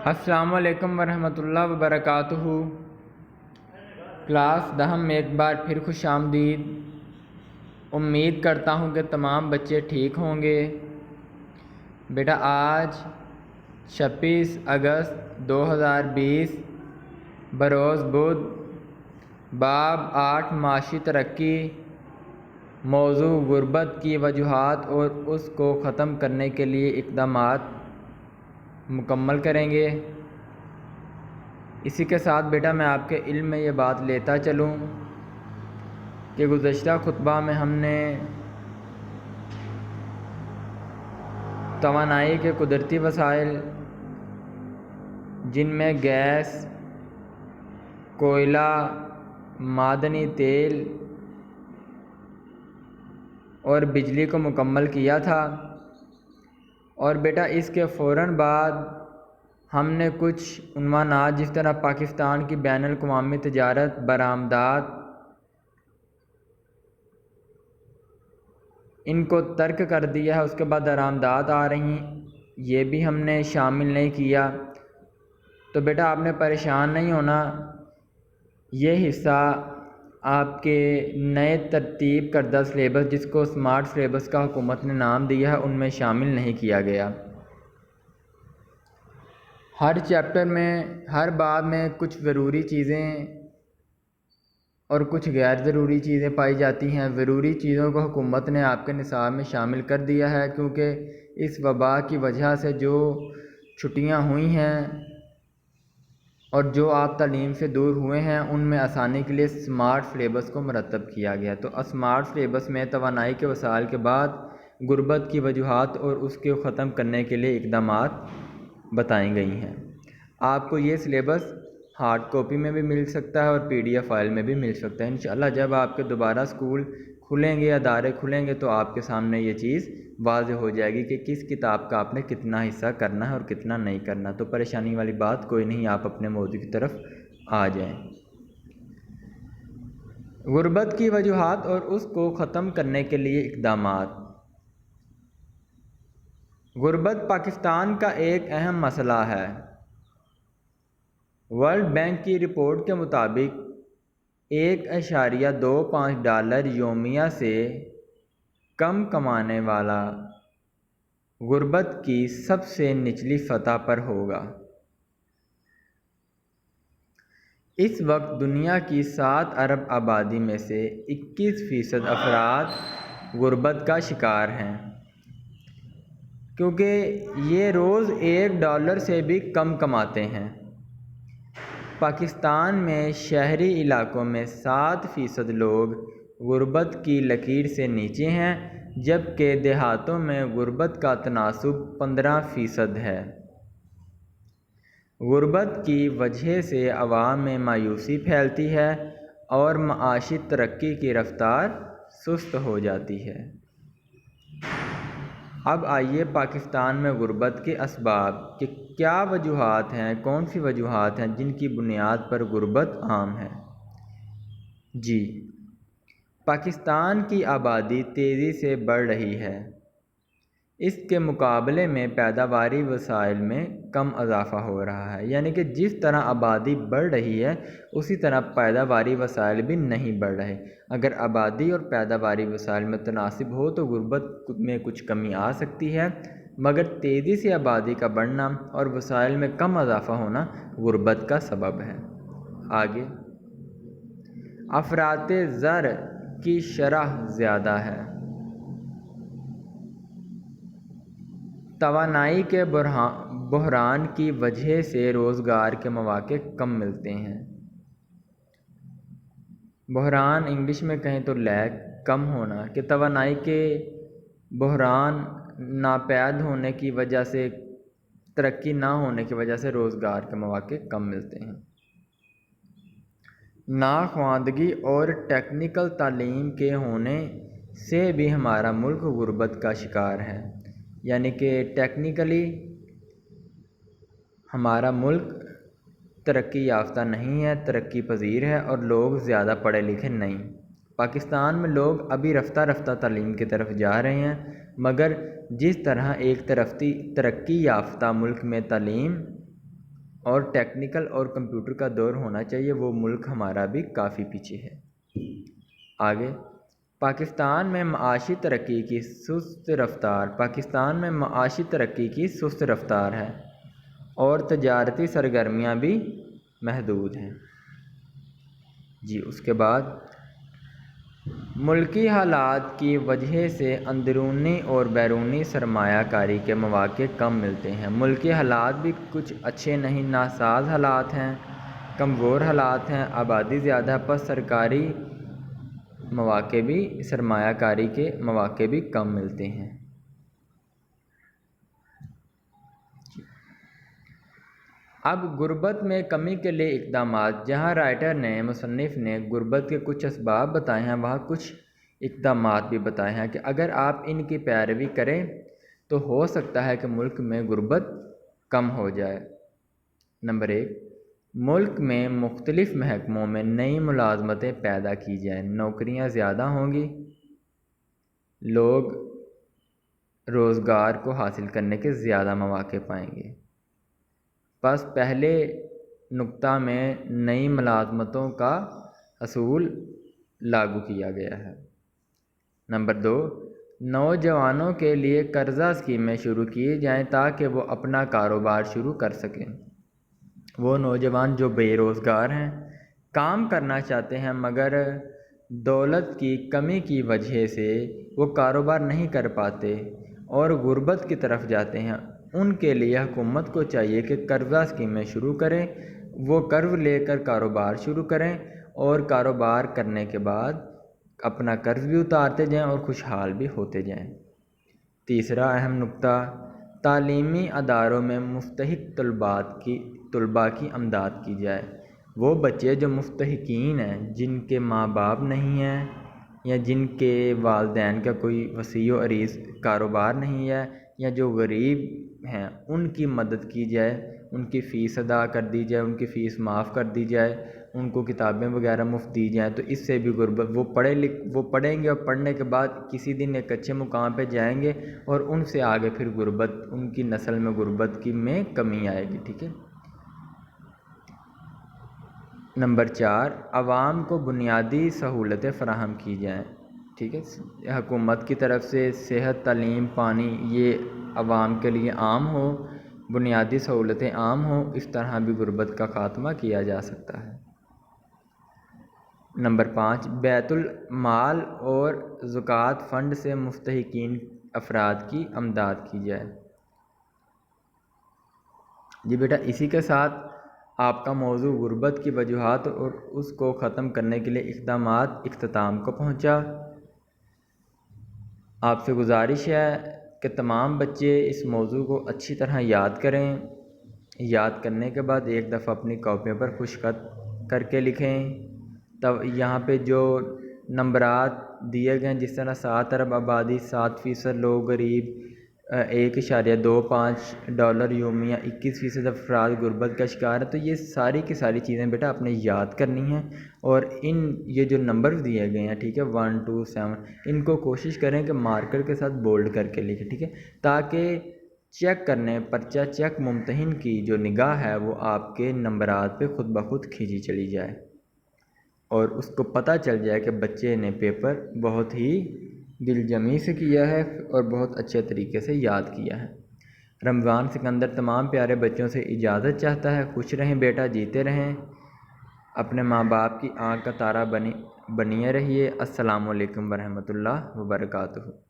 السلام علیکم ورحمۃ اللہ وبرکاتہ۔ کلاس دہم میں ایک بار پھر خوش آمدید۔ امید کرتا ہوں کہ تمام بچے ٹھیک ہوں گے۔ بیٹا آج 26 اگست 2020 بروز بدھ، باب 8 معاشی ترقی، موضوع غربت کی وجوہات اور اس کو ختم کرنے کے لیے اقدامات مکمل کریں گے۔ اسی کے ساتھ بیٹا میں آپ کے علم میں یہ بات لیتا چلوں کہ گزشتہ خطبہ میں ہم نے توانائی کے قدرتی وسائل جن میں گیس، کوئلہ، معدنی تیل اور بجلی کو مکمل کیا تھا، اور بیٹا اس کے فوراً بعد ہم نے کچھ عنوانات جس طرح پاکستان کی بین الاقوامی تجارت، برآمدات، ان کو ترک کر دیا ہے، اس کے بعد درآمدات آ رہی ہیں، یہ بھی ہم نے شامل نہیں کیا۔ تو بیٹا آپ نے پریشان نہیں ہونا، یہ حصہ آپ کے نئے ترتیب کردہ سلیبس جس کو اسمارٹ سلیبس کا حکومت نے نام دیا ہے ان میں شامل نہیں کیا گیا۔ ہر چیپٹر میں، ہر باب میں کچھ ضروری چیزیں اور کچھ غیر ضروری چیزیں پائی جاتی ہیں۔ ضروری چیزوں کو حکومت نے آپ کے نصاب میں شامل کر دیا ہے، کیونکہ اس وبا کی وجہ سے جو چھٹیاں ہوئی ہیں اور جو آپ تعلیم سے دور ہوئے ہیں ان میں آسانی کے لیے اسمارٹ سلیبس کو مرتب کیا گیا۔ تو اسمارٹ سلیبس میں توانائی کے وسائل کے بعد غربت کی وجوہات اور اس کے ختم کرنے کے لیے اقدامات بتائی گئی ہیں۔ آپ کو یہ سلیبس ہارڈ کاپی میں بھی مل سکتا ہے اور PDF فائل میں بھی مل سکتا ہے۔ انشاءاللہ جب آپ کے دوبارہ اسکول کھلیں گے، ادارے کھلیں گے، تو آپ کے سامنے یہ چیز واضح ہو جائے گی کہ کس کتاب کا آپ نے کتنا حصہ کرنا ہے اور کتنا نہیں کرنا۔ تو پریشانی والی بات کوئی نہیں، آپ اپنے موضوع کی طرف آ جائیں۔ غربت کی وجوہات اور اس کو ختم کرنے کے لیے اقدامات۔ غربت پاکستان کا ایک اہم مسئلہ ہے۔ ورلڈ بینک کی رپورٹ کے مطابق $1.25 یومیہ سے کم کمانے والا غربت کی سب سے نچلی سطح پر ہوگا۔ اس وقت دنیا کی 7 ارب آبادی میں سے 21% افراد غربت کا شکار ہیں، کیونکہ یہ روز $1 سے بھی کم کماتے ہیں۔ پاکستان میں شہری علاقوں میں 7% لوگ غربت کی لکیر سے نیچے ہیں، جبکہ دیہاتوں میں غربت کا تناسب 15% ہے۔ غربت کی وجہ سے عوام میں مایوسی پھیلتی ہے اور معاشی ترقی کی رفتار سست ہو جاتی ہے۔ اب آئیے پاکستان میں غربت کے اسباب کہ کیا وجوہات ہیں، کون سی وجوہات ہیں جن کی بنیاد پر غربت عام ہے۔ جی، پاکستان کی آبادی تیزی سے بڑھ رہی ہے، اس کے مقابلے میں پیداواری وسائل میں کم اضافہ ہو رہا ہے، یعنی کہ جس طرح آبادی بڑھ رہی ہے اسی طرح پیداواری وسائل بھی نہیں بڑھ رہے۔ اگر آبادی اور پیداواری وسائل میں تناسب ہو تو غربت میں کچھ کمی آ سکتی ہے، مگر تیزی سے آبادی کا بڑھنا اور وسائل میں کم اضافہ ہونا غربت کا سبب ہے۔ آگے، افراط زر کی شرح زیادہ ہے۔ توانائی کے بحران کی وجہ سے روزگار کے مواقع کم ملتے ہیں۔ بحران انگلش میں کہیں تو لیک، کم ہونا، کہ توانائی کے بحران ناپید ہونے کی وجہ سے، ترقی نہ ہونے کی وجہ سے روزگار کے مواقع کم ملتے ہیں۔ ناخواندگی اور ٹیکنیکل تعلیم کے ہونے سے بھی ہمارا ملک غربت کا شکار ہے، یعنی کہ ٹیکنیکلی ہمارا ملک ترقی یافتہ نہیں ہے، ترقی پذیر ہے اور لوگ زیادہ پڑھے لکھے نہیں۔ پاکستان میں لوگ ابھی رفتہ رفتہ تعلیم کی طرف جا رہے ہیں، مگر جس طرح ایک ترقی یافتہ ملک میں تعلیم اور ٹیکنیکل اور کمپیوٹر کا دور ہونا چاہیے، وہ ملک ہمارا بھی کافی پیچھے ہے۔ آگے، پاکستان میں معاشی ترقی کی سست رفتار ہے اور تجارتی سرگرمیاں بھی محدود ہیں۔ جی اس کے بعد، ملکی حالات کی وجہ سے اندرونی اور بیرونی سرمایہ کاری کے مواقع کم ملتے ہیں۔ ملکی حالات بھی کچھ اچھے نہیں، ناساز حالات ہیں، کمزور حالات ہیں، آبادی زیادہ، پس سرکاری مواقع بھی، سرمایہ کاری کے مواقع بھی کم ملتے ہیں۔ اب غربت میں کمی کے لیے اقدامات۔ جہاں مصنف نے غربت کے کچھ اسباب بتائے ہیں، وہاں کچھ اقدامات بھی بتائے ہیں کہ اگر آپ ان کی پیروی کریں تو ہو سکتا ہے کہ ملک میں غربت کم ہو جائے۔ نمبر 1، ملک میں مختلف محکموں میں نئی ملازمتیں پیدا کی جائیں، نوکریاں زیادہ ہوں گی، لوگ روزگار کو حاصل کرنے کے زیادہ مواقع پائیں گے۔ پس پہلے نقطہ میں نئی ملازمتوں کا حصول لاگو کیا گیا ہے۔ نمبر 2، نوجوانوں کے لیے قرضہ اسکیمیں شروع کی جائیں تاکہ وہ اپنا کاروبار شروع کر سکیں۔ وہ نوجوان جو بے روزگار ہیں، کام کرنا چاہتے ہیں مگر دولت کی کمی کی وجہ سے وہ کاروبار نہیں کر پاتے اور غربت کی طرف جاتے ہیں، ان کے لیے حکومت کو چاہیے کہ قرضہ اسکیمیں شروع کریں، وہ قرض لے کر کاروبار شروع کریں اور کاروبار کرنے کے بعد اپنا قرض بھی اتارتے جائیں اور خوشحال بھی ہوتے جائیں۔ تیسرا اہم نقطہ، تعلیمی اداروں میں مستحق طلباء کی امداد کی جائے۔ وہ بچے جو مستحقین ہیں، جن کے ماں باپ نہیں ہیں یا جن کے والدین کا کوئی وسیع و عریض کاروبار نہیں ہے یا جو غریب ہیں، ان کی مدد کی جائے، ان کی فیس ادا کر دی جائے، ان کی فیس معاف کر دی جائے، ان کو کتابیں وغیرہ مفت دی جائیں، تو اس سے بھی غربت، وہ پڑھیں گے اور پڑھنے کے بعد کسی دن ایک اچھے مقام پہ جائیں گے اور ان سے آگے پھر غربت، ان کی نسل میں غربت میں کمی آئے گی۔ ٹھیک ہے۔ نمبر 4، عوام کو بنیادی سہولتیں فراہم کی جائیں۔ ٹھیک ہے، حکومت کی طرف سے صحت، تعلیم، پانی، یہ عوام کے لیے عام ہو، بنیادی سہولتیں عام ہوں، اس طرح بھی غربت کا خاتمہ کیا جا سکتا ہے۔ نمبر 5، بیت المال اور زکوٰۃ فنڈ سے مستحقین افراد کی امداد کی جائے۔ جی بیٹا، اسی کے ساتھ آپ کا موضوع غربت کی وجوہات اور اس کو ختم کرنے کے لیے اقدامات اختتام کو پہنچا۔ آپ سے گزارش ہے کہ تمام بچے اس موضوع کو اچھی طرح یاد کریں، یاد کرنے کے بعد ایک دفعہ اپنی کاپیوں پر خوش خط کر کے لکھیں۔ تب یہاں پہ جو نمبرات دیے گئے ہیں، جس طرح 7 ارب آبادی، 7% لوگ غریب، $1.25 یومیہ، 21% افراد غربت کا شکار ہے، تو یہ ساری کی ساری چیزیں بیٹا اپنے یاد کرنی ہیں اور یہ جو نمبر دیے گئے ہیں، ٹھیک ہے، 1 2 7، ان کو کوشش کریں کہ مارکر کے ساتھ بولڈ کر کے لکھیں، ٹھیک ہے، تاکہ چیک کرنے، پرچہ چیک ممتحن کی جو نگاہ ہے وہ آپ کے نمبرات پہ خود بخود کھینچی چلی جائے اور اس کو پتہ چل جائے کہ بچے نے پیپر بہت ہی دل جمی سے کیا ہے اور بہت اچھے طریقے سے یاد کیا ہے۔ رمضان سکندر تمام پیارے بچوں سے اجازت چاہتا ہے۔ خوش رہیں بیٹا، جیتے رہیں، اپنے ماں باپ کی آنکھ کا تارا بنیے رہیے۔ السلام علیکم ورحمۃ اللہ وبرکاتہ۔